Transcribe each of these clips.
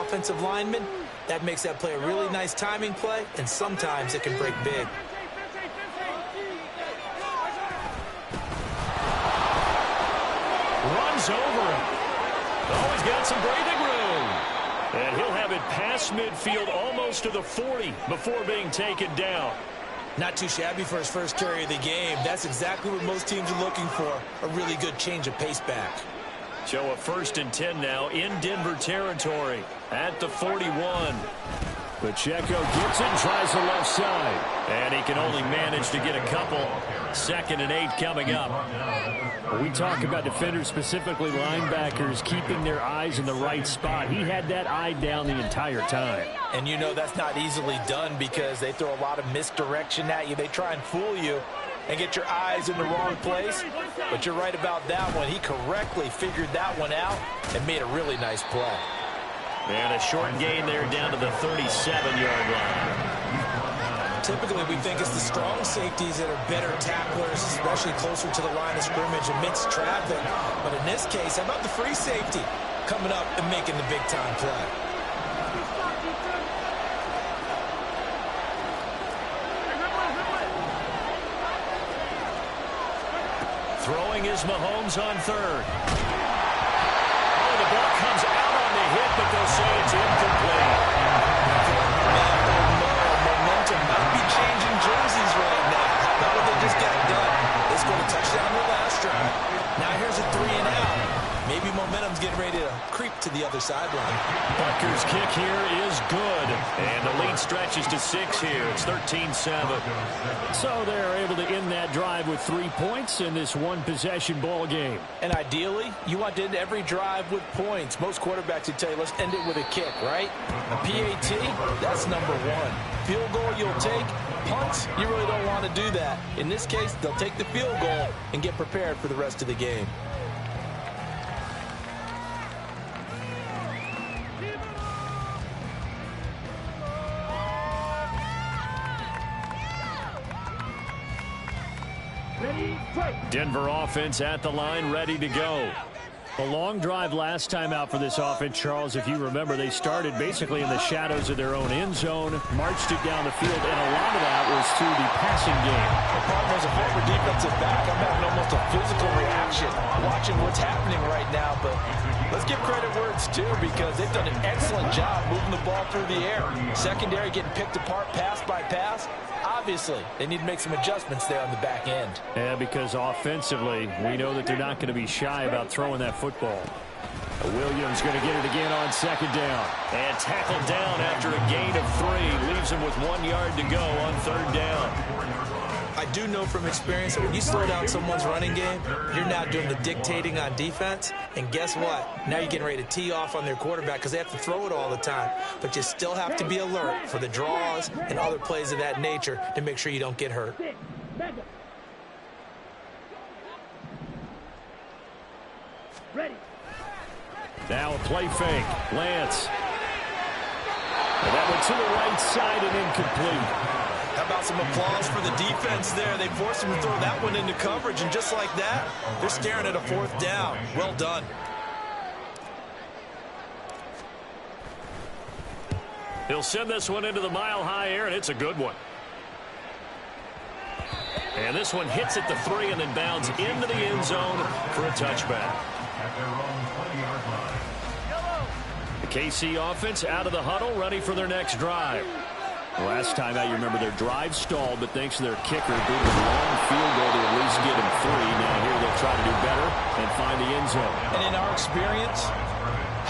offensive lineman, that makes that play a really nice timing play, and sometimes it can break big. Runs over him. Oh, he's got some breathing room. And he'll have it past midfield almost to the 40 before being taken down. Not too shabby for his first carry of the game. That's exactly what most teams are looking for, a really good change of pace back. So a 1st and 10 now in Denver territory at the 41. Pacheco gets it, tries the left side. And he can only manage to get a couple. 2nd and 8 coming up. We talk about defenders, specifically linebackers, keeping their eyes in the right spot. He had that eye down the entire time. And you know that's not easily done because they throw a lot of misdirection at you. They try and fool you and get your eyes in the wrong place. But you're right about that one. He correctly figured that one out and made a really nice play. And a short gain there down to the 37-yard line. Typically, we think it's the strong safeties that are better tacklers, especially closer to the line of scrimmage amidst traffic. But in this case, how about the free safety coming up and making the big-time play? Throwing is Mahomes on 3rd. Oh, the ball comes out on the hit, but they'll say it's incomplete. Momentum might be changing jerseys right now. How about what they just got done? They scored a touchdown their last drive. Now here's a 3-and-out. Maybe momentum's getting ready to creep to the other sideline. Butker's kick here is good. And the lead stretches to 6 here. It's 13-7. So they're able to end that drive with 3 points in this one-possession ball game. And ideally, you want to end every drive with points. Most quarterbacks would tell you, let's end it with a kick, right? A PAT, that's number 1. Field goal you'll take. Punts, you really don't want to do that. In this case, they'll take the field goal and get prepared for the rest of the game. Denver offense at the line, ready to go. A long drive last time out for this offense, Charles. If you remember, they started basically in the shadows of their own end zone, marched it down the field, and a lot of that was through the passing game. As a former defensive back, I'm having almost a physical reaction watching what's happening right now. But let's give credit where it's due because they've done an excellent job moving the ball through the air. Secondary getting picked apart pass by pass. Obviously, they need to make some adjustments there on the back end. Yeah, because offensively, we know that they're not going to be shy about throwing that football. Williams going to get it again on 2nd down. And tackled down after a gain of 3. Leaves him with 1 yard to go on 3rd down. I do know from experience that when you slow down someone's running game, you're now doing the dictating on defense. And guess what? Now you're getting ready to tee off on their quarterback because they have to throw it all the time. But you still have to be alert for the draws and other plays of that nature to make sure you don't get hurt. Ready. Now a play fake. Lance. And that went to the right side and incomplete. How about some applause for the defense there? They forced him to throw that one into coverage, and just like that, they're staring at a 4th down. Well done. He'll send this one into the mile-high air, and it's a good one. And this one hits at the 3 and then bounds into the end zone for a touchback. The KC offense out of the huddle, ready for their next drive. Last time out, you remember their drive stalled, but thanks to their kicker, doing a long field goal to at least get him 3. Now here they'll try to do better and find the end zone. And in our experience,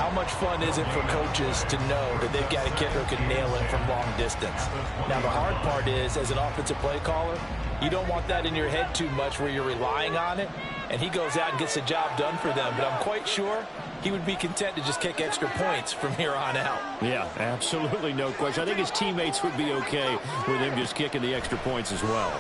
how much fun is it for coaches to know that they've got a kicker who can nail it from long distance? Now the hard part is, as an offensive play caller, you don't want that in your head too much where you're relying on it, and he goes out and gets the job done for them. But I'm quite sure he would be content to just kick extra points from here on out. Yeah, absolutely no question. I think his teammates would be okay with him just kicking the extra points as well.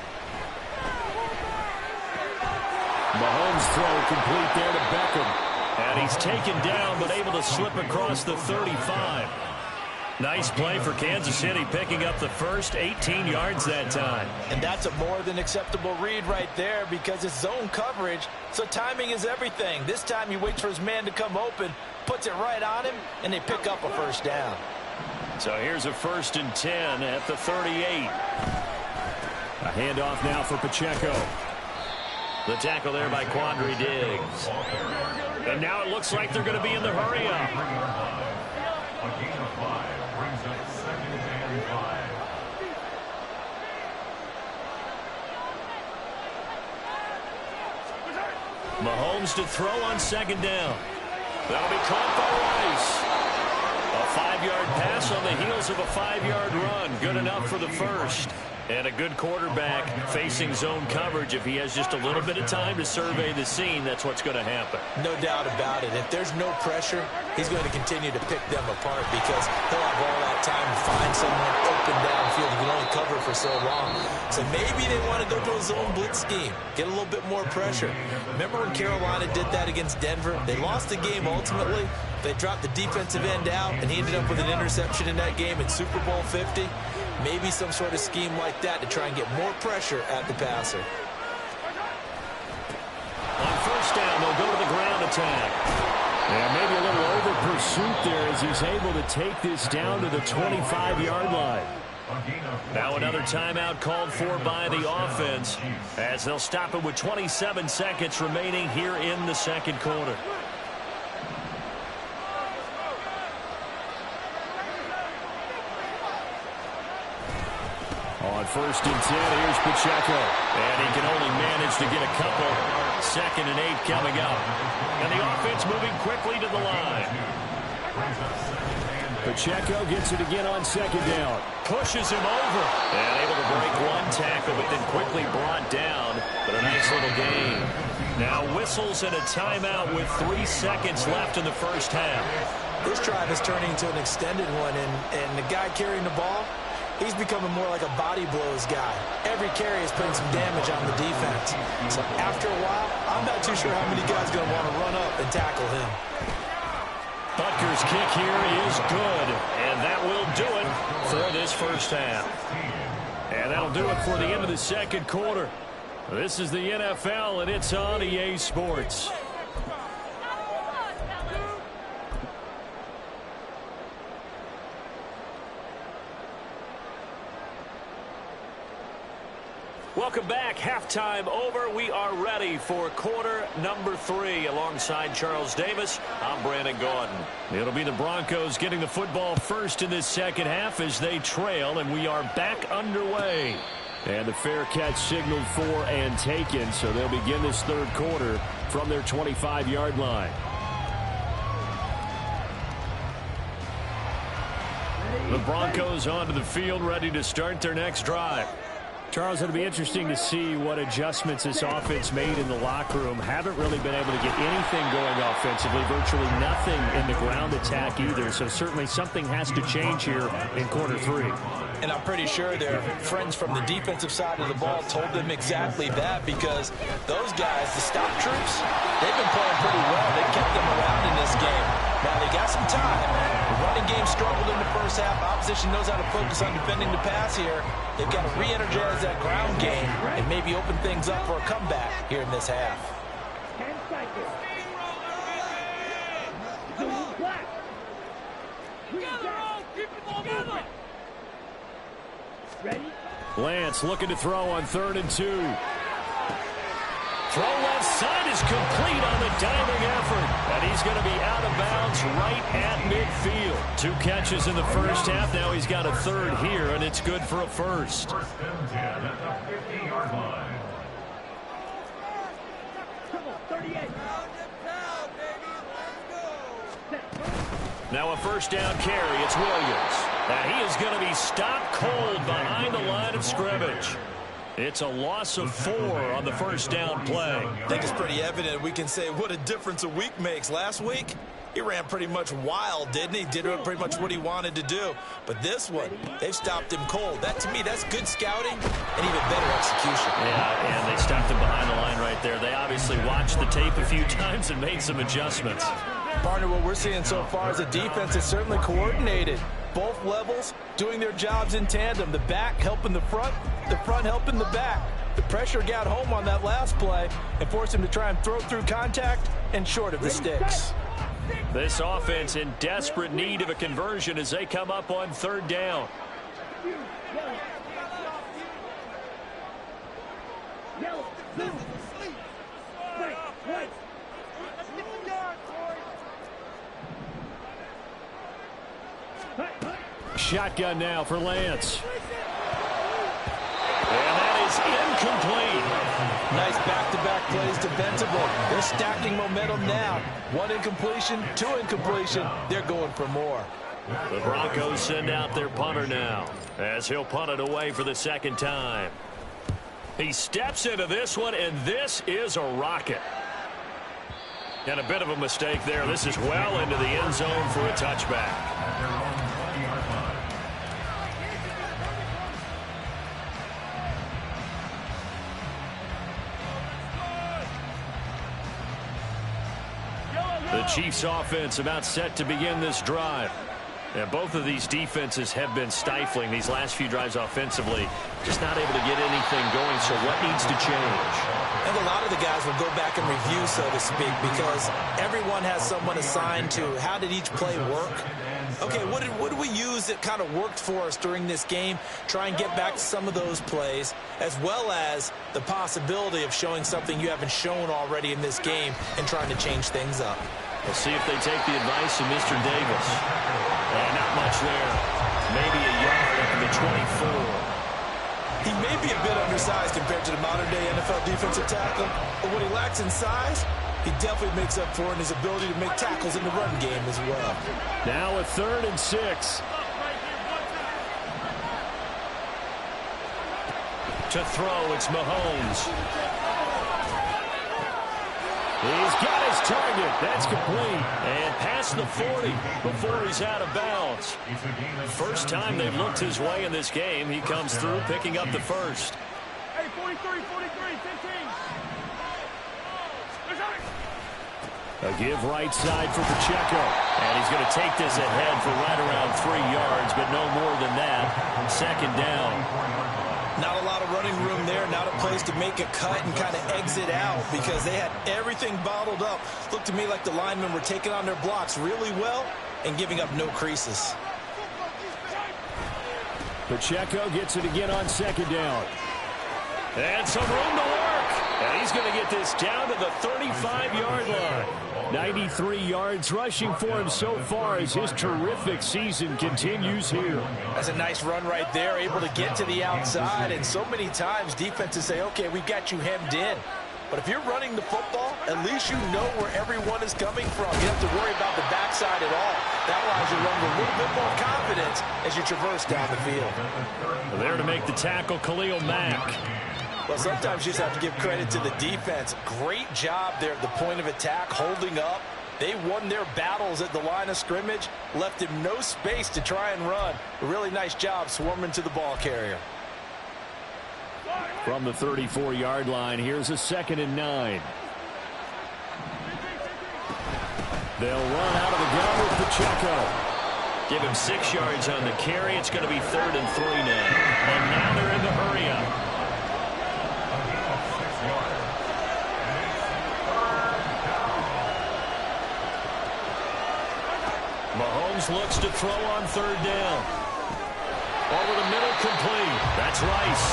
Mahomes throw complete there to Beckham. And he's taken down but able to slip across the 35. Nice play for Kansas City, picking up the first 18 yards that time. And that's a more than acceptable read right there because it's zone coverage, so timing is everything. This time he waits for his man to come open, puts it right on him, and they pick up a first down. So here's a 1st and 10 at the 38. A handoff now for Pacheco. The tackle there by Quandre Diggs. And now it looks like they're going to be in the hurry-up. Mahomes to throw on 2nd down. That'll be caught by Rice. A 5-yard pass on the heels of a 5-yard run. Good enough for the first. And a good quarterback facing zone coverage. If he has just a little bit of time to survey the scene, that's what's going to happen. No doubt about it. If there's no pressure, he's going to continue to pick them apart because he'll have all that time to find someone open downfield. He can only cover for so long. So maybe they want to go to a zone blitz scheme, get a little bit more pressure. Remember when Carolina did that against Denver? They lost the game ultimately. They dropped the defensive end out, and he ended up with an interception in that game in Super Bowl 50. Maybe some sort of scheme like that to try and get more pressure at the passer. On 1st down, they'll go to the ground attack. And maybe a little over pursuit there as he's able to take this down to the 25-yard line. Now another timeout called for by the offense as they'll stop it with 27 seconds remaining here in the 2nd quarter. On 1st and 10, here's Pacheco. And he can only manage to get a couple. 2nd and 8 coming up. And the offense moving quickly to the line. Pacheco gets it again on 2nd down. Pushes him over. And able to break one tackle, but then quickly brought down. But a nice little gain. Now whistles and a timeout with 3 seconds left in the first half. This drive is turning into an extended one, and the guy carrying the ball, he's becoming more like a body blows guy. Every carry is putting some damage on the defense. So after a while, I'm not too sure how many guys are going to want to run up and tackle him. Butker's kick here is good, and that will do it for this first half. And that'll do it for the end of the 2nd quarter. This is the NFL, and it's on EA Sports. Welcome back. Halftime over. We are ready for quarter number 3. Alongside Charles Davis, I'm Brandon Gordon. It'll be the Broncos getting the football first in this 2nd half as they trail, and we are back underway. And the fair catch signaled for and taken, so they'll begin this 3rd quarter from their 25-yard line. The Broncos onto the field, ready to start their next drive. Charles, it'll be interesting to see what adjustments this offense made in the locker room. Haven't really been able to get anything going offensively, virtually nothing in the ground attack either. So certainly something has to change here in quarter 3. And I'm pretty sure their friends from the defensive side of the ball told them exactly that, because those guys, the stop troops, they've been playing pretty well. They've kept them around in this game. Now they got some time. The running game struggled in the first half. Opposition knows how to focus on defending the pass here. They've got to re-energize that ground game and maybe open things up for a comeback here in this half. Lance looking to throw on 3rd and 2. Throw left side is complete on the diving effort. And he's going to be out of bounds right at midfield. 2 catches in the first half. Now he's got a 3rd here, and it's good for a first. Now a first down carry. It's Williams. And he is going to be stopped cold behind the line of scrimmage. It's a loss of 4 on the first down play. I think it's pretty evident. We can say what a difference a week makes. Last week, he ran pretty much wild, didn't he? Did pretty much what he wanted to do. But this one, they've stopped him cold. That, to me, that's good scouting and even better execution. Yeah, and they stopped him behind the line right there. They obviously watched the tape a few times and made some adjustments. Partner, what we're seeing so far is a defense that's certainly coordinated. Both levels doing their jobs in tandem. The back helping the front helping the back. The pressure got home on that last play and forced him to try and throw through contact and short of the sticks. This offense in desperate need of a conversion as they come up on third down. Shotgun now for Lance. And that is incomplete. Nice back-to-back plays defensively. They're stacking momentum now. One incompletion, two incompletion. They're going for more. The Broncos send out their punter now as he'll punt it away for the second time. He steps into this one, and this is a rocket. And a bit of a mistake there. This is well into the end zone for a touchback. The Chiefs offense about set to begin this drive. And both of these defenses have been stifling these last few drives offensively. Just not able to get anything going, so what needs to change? And a lot of the guys will go back and review, so to speak, because everyone has someone assigned to how did each play work. Okay, what did we use that kind of worked for us during this game? Try and get back to some of those plays, as well as the possibility of showing something you haven't shown already in this game and trying to change things up. We'll see if they take the advice of Mr. Davis. And not much there. Maybe a yard up to the 24. He may be a bit undersized compared to the modern-day NFL defensive tackle, but what he lacks in size, he definitely makes up for in his ability to make tackles in the run game as well. Now a 3rd and 6. To throw, it's Mahomes. He's got his target. That's complete. And past the 40 before he's out of bounds. First time they've looked his way in this game. He comes through picking up the first. Hey, 43, 15. A give right side for Pacheco. And he's going to take this ahead for right around 3 yards, but no more than that. Second down. Not a lot of running room there, not a place to make a cut and kind of exit out because they had everything bottled up. Looked to me like the linemen were taking on their blocks really well and giving up no creases. Pacheco gets it again on second down. And some room to work. And he's going to get this down to the 35-yard line. 93 yards rushing for him so far as his terrific season continues here. That's a nice run right there, able to get to the outside. And so many times defenses say, okay, we've got you hemmed in. But if you're running the football, at least you know where everyone is coming from. You don't have to worry about the backside at all. That allows you to run with a little bit more confidence as you traverse down the field. There to make the tackle, Khalil Mack. Well, sometimes you just have to give credit to the defense. Great job there at the point of attack, holding up. They won their battles at the line of scrimmage, left him no space to try and run. A really nice job swarming to the ball carrier. From the 34-yard line, here's a 2nd and 9. They'll run out of the gun with Pacheco. Give him 6 yards on the carry. It's going to be 3rd and 3 now. And now they're in the hurry-up. Mahomes looks to throw on 3rd down. Over the middle, complete. That's Rice.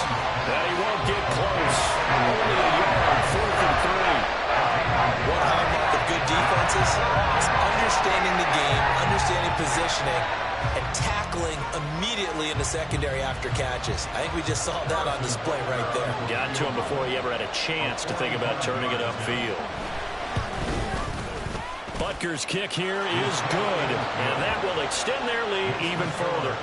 He won't get close. Only a yard, 4th and 3. One hallmark of good defenses is understanding the game, understanding positioning, and tackling immediately in the secondary after catches. I think we just saw that on display right there. Got to him before he ever had a chance to think about turning it upfield. Butker's kick here is good, and that will extend their lead even further.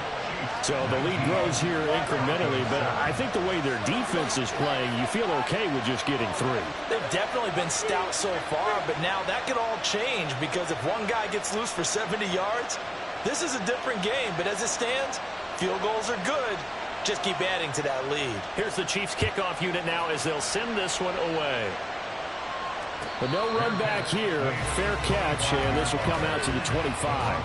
So the lead grows here incrementally, but I think the way their defense is playing, you feel okay with just getting 3. They've definitely been stout so far, but now that could all change because if one guy gets loose for 70 yards, this is a different game. But as it stands, field goals are good. Just keep adding to that lead. Here's the Chiefs kickoff unit now as they'll send this one away. But no run back here. Fair catch, and this will come out to the 25.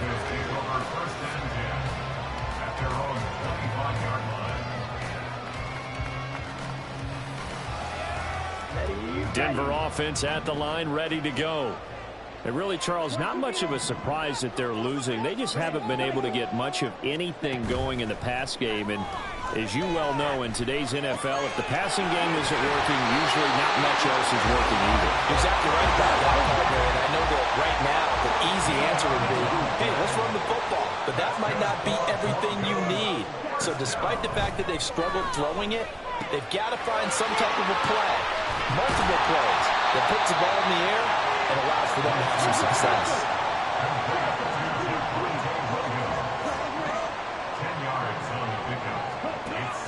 Denver offense at the line, ready to go. And really, Charles, not much of a surprise that they're losing. They just haven't been able to get much of anything going in the pass game. And as you well know, in today's NFL, if the passing game isn't working, usually not much else is working either. Exactly right about that, partner. And I know that right now the easy answer would be, hey, let's run the football. But that might not be everything you need. So despite the fact that they've struggled throwing it, they've got to find some type of a play, multiple plays, that puts the ball in the air and allows for them to have some success.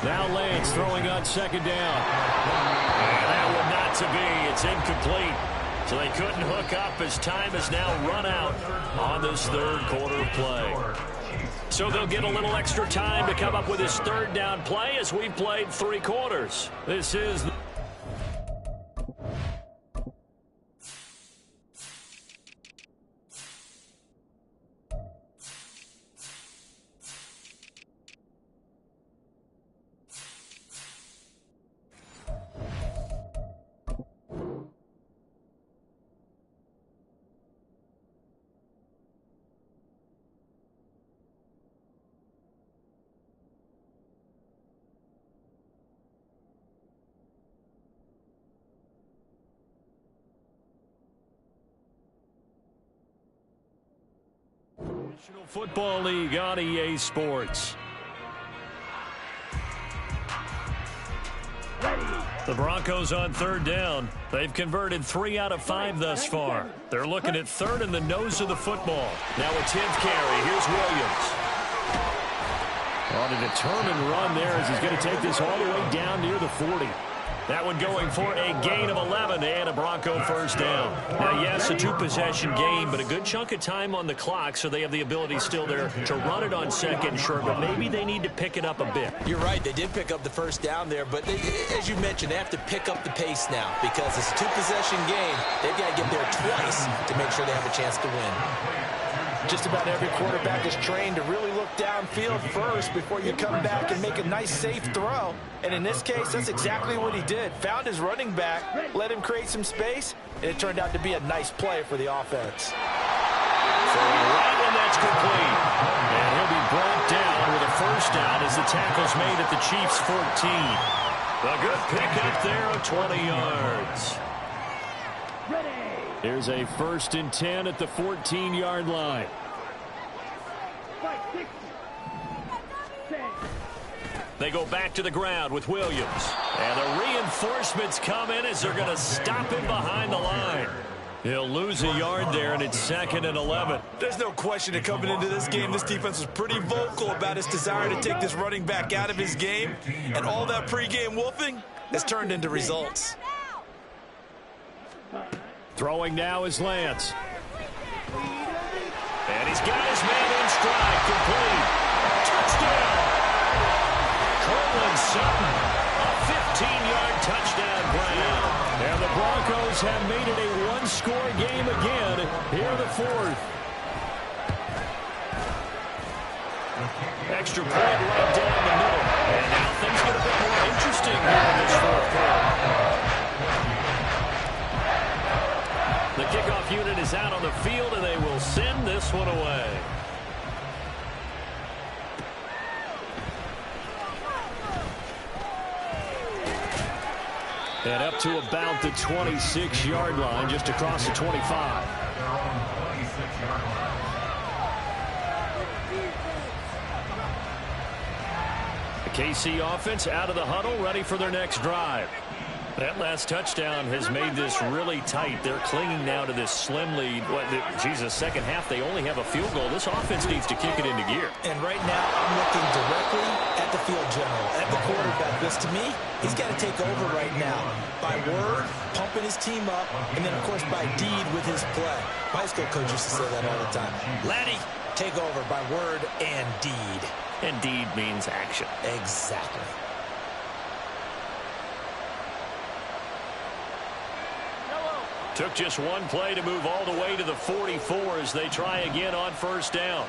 Now Lance throwing on second down. And that one not to be. It's incomplete. So they couldn't hook up as time has now run out on this third quarter play. So they'll get a little extra time to come up with his third down play as we've played 3 quarters. This is National Football League on EA Sports. The Broncos on third down. They've converted 3 out of 5 thus far. They're looking at third in the nose of the football. Now a 10th carry. Here's Williams. On a determined run there as he's going to take this all the way down near the 40. That one going for a gain of 11 and a Bronco first down. Now, yes, a 2-possession game, but a good chunk of time on the clock, so they have the ability still there to run it on second and short, but maybe they need to pick it up a bit. You're right. They did pick up the first down there, but as you mentioned, they have to pick up the pace now because it's a 2-possession game. They've got to get there twice to make sure they have a chance to win. Just about every quarterback is trained to really look downfield first before you come back and make a nice, safe throw. And in this case, that's exactly what he did. Found his running back, let him create some space, and it turned out to be a nice play for the offense. So right when that's complete. And he'll be brought down with a first down as the tackle's made at the Chiefs' 14. A good pickup there of 20 yards. Here's a 1st and 10 at the 14-yard line. They go back to the ground with Williams. And the reinforcements come in as they're going to stop him behind the line. He'll lose a yard there, and it's 2nd and 11. There's no question that coming into this game, this defense was pretty vocal about its desire to take this running back out of his game. And all that pregame wolfing has turned into results. Throwing now is Lance. And he's got his man in stride, complete. Touchdown! Cortland Sutton, a 15-yard touchdown grab. And the Broncos have made it a 1-score game again here in the 4th. Extra point right down the middle. And now things get a bit more interesting here in this 4th quarter. The kickoff unit is out on the field, and they will send this one away. And up to about the 26-yard line, just across the 25. The KC offense out of the huddle, ready for their next drive. That last touchdown has made this really tight. They're clinging now to this slim lead. Second half, they only have a field goal. This offense needs to kick it into gear. And right now, I'm looking directly at the field general, at the quarterback. Because to me, he's got to take over right now. By word, pumping his team up, and then, of course, by deed with his play. My high school coach used to say that all the time. Laddie, take over by word and deed. And deed means action. Exactly. Took just one play to move all the way to the 44 as they try again on first down.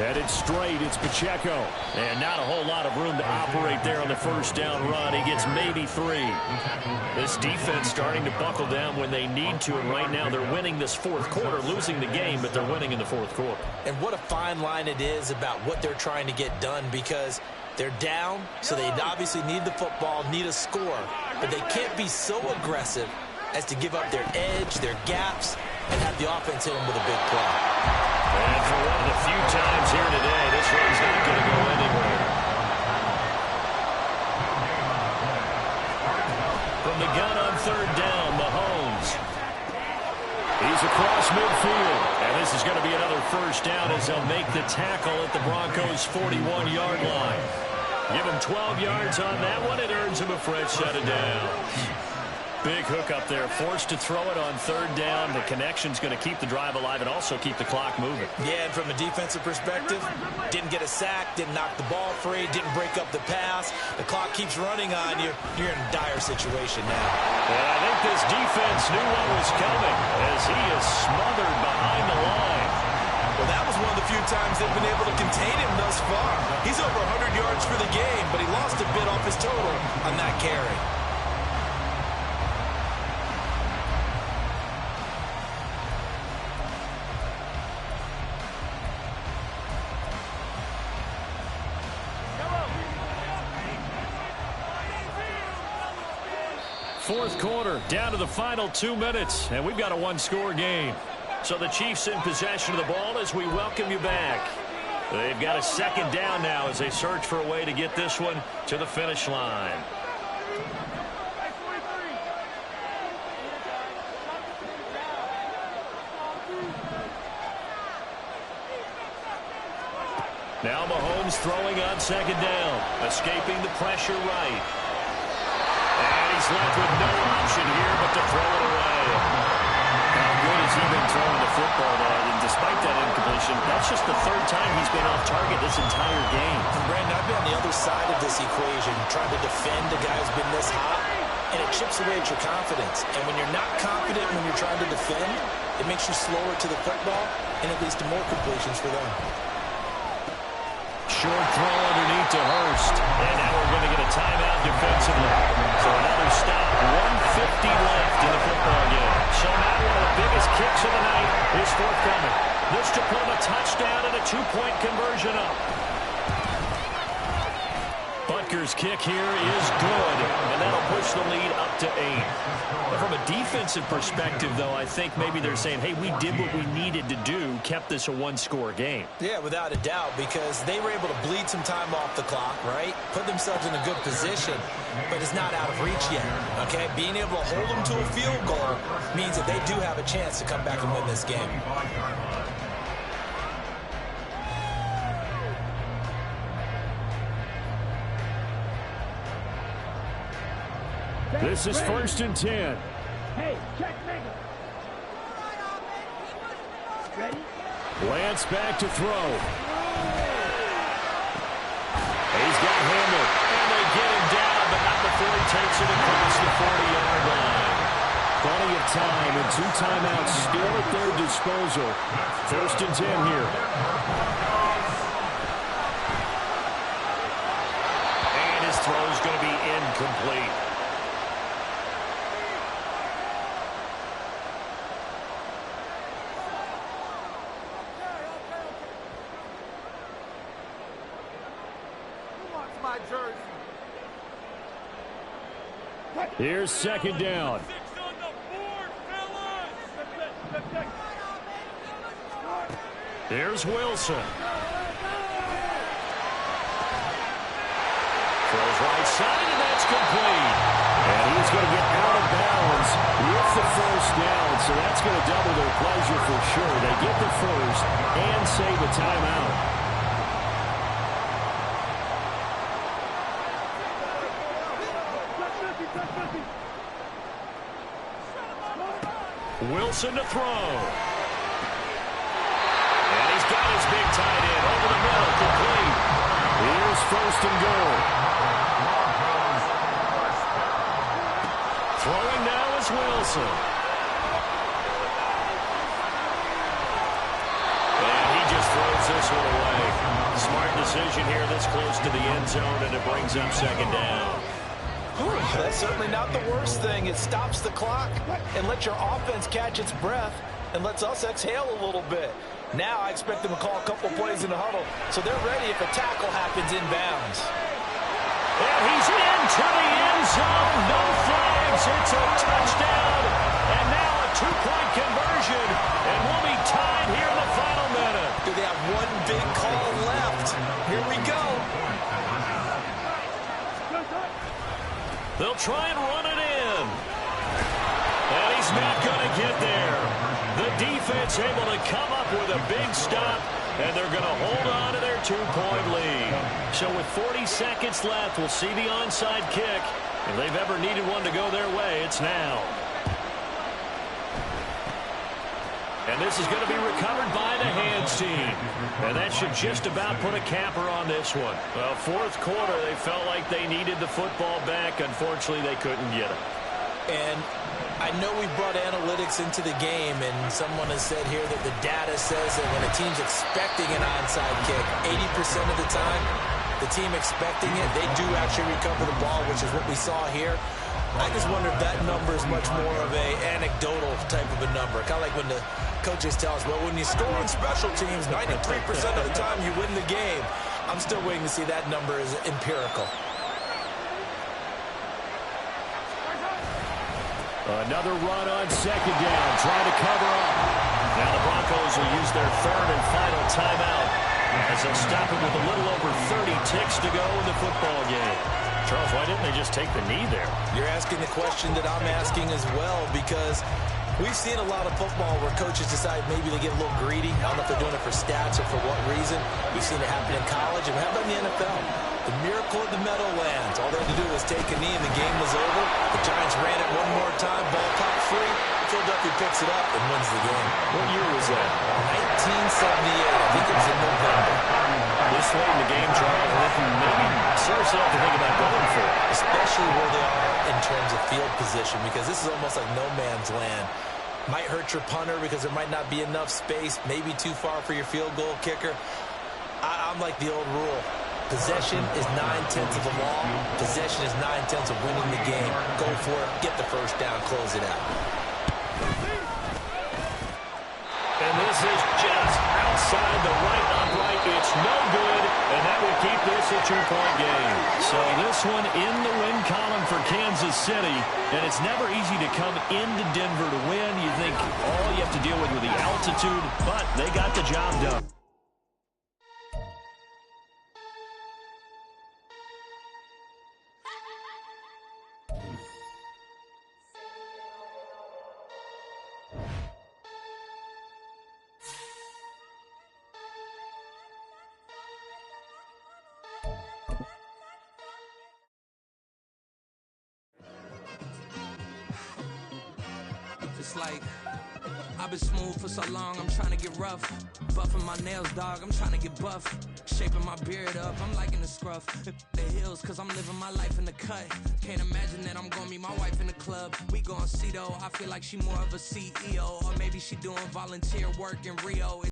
Headed straight, it's Pacheco. And not a whole lot of room to operate there on the first down run. He gets maybe 3. This defense starting to buckle down when they need to, and right now they're winning this fourth quarter, losing the game, but they're winning in the fourth quarter. And what a fine line it is about what they're trying to get done, because they're down, so they obviously need the football, need a score, but they can't be so aggressive as to give up their edge, their gaps, and have the offense hit them with a big play. And for one of the few times here today, this one's not going to go anywhere. From the gun on third down, Mahomes. He's across midfield. And this is going to be another first down as they'll make the tackle at the Broncos' 41-yard line. Give him 12 yards on that one. It earns him a fresh set of downs. Big hook up there, forced to throw it on third down. The connection's going to keep the drive alive and also keep the clock moving. Yeah, and from a defensive perspective, didn't get a sack, didn't knock the ball free, didn't break up the pass. The clock keeps running on you. You're in a dire situation now. And I think this defense knew what was coming as he is smothered behind the line. Well, that was one of the few times they've been able to contain him thus far. He's over 100 yards for the game, but he lost a bit off his total on that carry. Fourth quarter, down to the final 2 minutes, and we've got a one-score game. So the Chiefs in possession of the ball as we welcome you back. They've got a second down now as they search for a way to get this one to the finish line. Now Mahomes throwing on second down, escaping the pressure right. And he's left with no option here but to throw it away. How good has he been throwing the football there? And despite that incompletion, that's just the third time he's been off target this entire game. And Brandon, I've been on the other side of this equation, trying to defend a guy who's been this hot, and it chips away at your confidence. And when you're not confident when you're trying to defend, it makes you slower to the football, and it leads to more completions for them. Short throw underneath to Hurst. And now we're going to get a timeout defensively. So another stop. 1:50 left in the football game. So now one of the biggest kicks of the night is forthcoming. This to put him a touchdown and a two-point conversion up. Butker's kick here is good. And that'll push the lead up to 8. And from a defensive perspective, though, I think maybe they're saying, hey, we did what we needed to do, kept this a one-score game. Yeah, without a doubt, because they were able to bleed some time off the clock, right? Put themselves in a good position, but it's not out of reach yet, okay? Being able to hold them to a field goal means that they do have a chance to come back and win this game. This is 1st and 10. Hey, check nigga. Ready? Lance back to throw. He's got hammered. And they get him down, but not before he takes it across the 40-yard line. Plenty of time and 2 timeouts still at their disposal. 1st and 10 here. And his throw's going to be incomplete. Here's second down. Here's Wilson. Throws right side, and that's complete. And he's going to get out of bounds with the first down, so that's going to double their pleasure for sure. They get the first and save a timeout. Wilson to throw. And he's got his big tight end over the middle, complete. Here's 1st and goal. Throwing now is Wilson. And he just throws this one away. conversion here this close to the end zone, and it brings up second down. That's certainly not the worst thing. It stops the clock and lets your offense catch its breath and lets us exhale a little bit. Now I expect them to call a couple plays in the huddle, so they're ready if a tackle happens inbounds. And he's into the end zone. No flags. It's a touchdown. And now a two-point conversion. And we'll be tied here in the final minute. Do they have one big call left? Here we go. They'll try and run it in. And he's not going to get there. The defense able to come up with a big stop, and they're going to hold on to their two-point lead. So with 40 seconds left, we'll see the onside kick. If they've ever needed one to go their way, it's now. And this is going to be recovered by the hands team. And that should just about put a capper on this one. Well, fourth quarter, they felt like they needed the football back. Unfortunately, they couldn't get it. And I know we brought analytics into the game, and someone has said here that the data says that when a team's expecting an onside kick, 80% of the time, the team expecting it, they do actually recover the ball, which is what we saw here. I just wonder if that number is much more of a anecdotal type of a number. Kind of like when the coaches tell us, well, when you score on special teams, 93% of the time you win the game. I'm still waiting to see that number is empirical. Another run on second down, trying to cover up. Now the Broncos will use their third and final timeout as they'll stop it with a little over 30 ticks to go in the football game. Charles, why didn't they just take the knee there? You're asking the question that I'm asking as well, because we've seen a lot of football where coaches decide maybe they get a little greedy. I don't know if they're doing it for stats or for what reason. We've seen it happen in college, and how about in the NFL? The miracle of the Meadowlands. All they had to do was take a knee and the game was over. The Giants ran it one more time, ball popped free. Philadelphia picks it up and wins the game. What year was that? 1978. I think it was in November. This late in the game, Charles, maybe seriously have to think about going for it. Especially where they are in terms of field position, because this is almost like no man's land. Might hurt your punter because there might not be enough space, maybe too far for your field goal kicker. I'm like the old rule. Possession is 9/10 of the law. Possession is 9/10 of winning the game. Go for it. Get the first down. Close it out. And this is just outside the right upright. It's no good, and that will keep this a two-point game. So this one in the win column for Kansas City, and it's never easy to come into Denver to win. You think all you have to deal with the altitude, but they got the job done. It's like, I've been smooth for so long, I'm trying to get rough. Buffing my nails, dog, I'm trying to get buff. Shaping my beard up, I'm liking the scruff. The heels, cause I'm living my life in the cut. Can't imagine that I'm gonna meet my wife in the club. We gon' see though, I feel like she more of a CEO. Or maybe she doing volunteer work in Rio.